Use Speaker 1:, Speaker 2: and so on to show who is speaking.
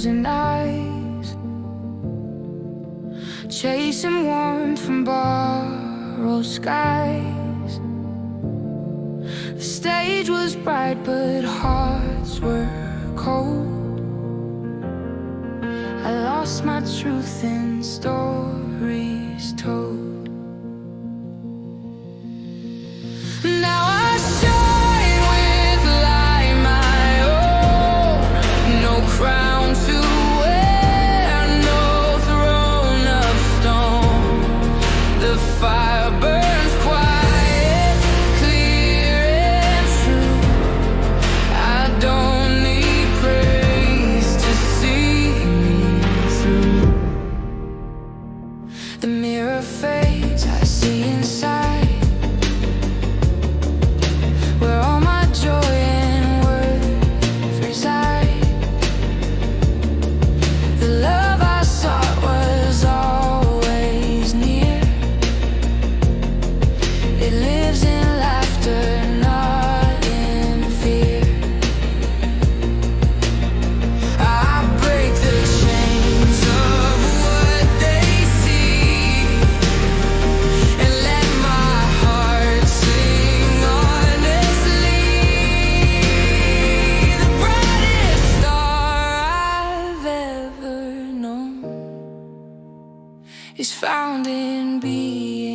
Speaker 1: closing eyes, chasing warmth from borrowed skies. The stage was bright but hearts were cold. I lost my truth in stories told. Now I shine with light my own. No crown to wear, no throne of stone. The fire burns quiet, clear and true. I don't need praise to see me through. The mirror fades, I see inside, where all my joy and worth reside. The love I sought was always near. It lives in laughter, not in fear. I break the chains of what they see, and let my heart sing honestly. The brightest star I've ever known is found in being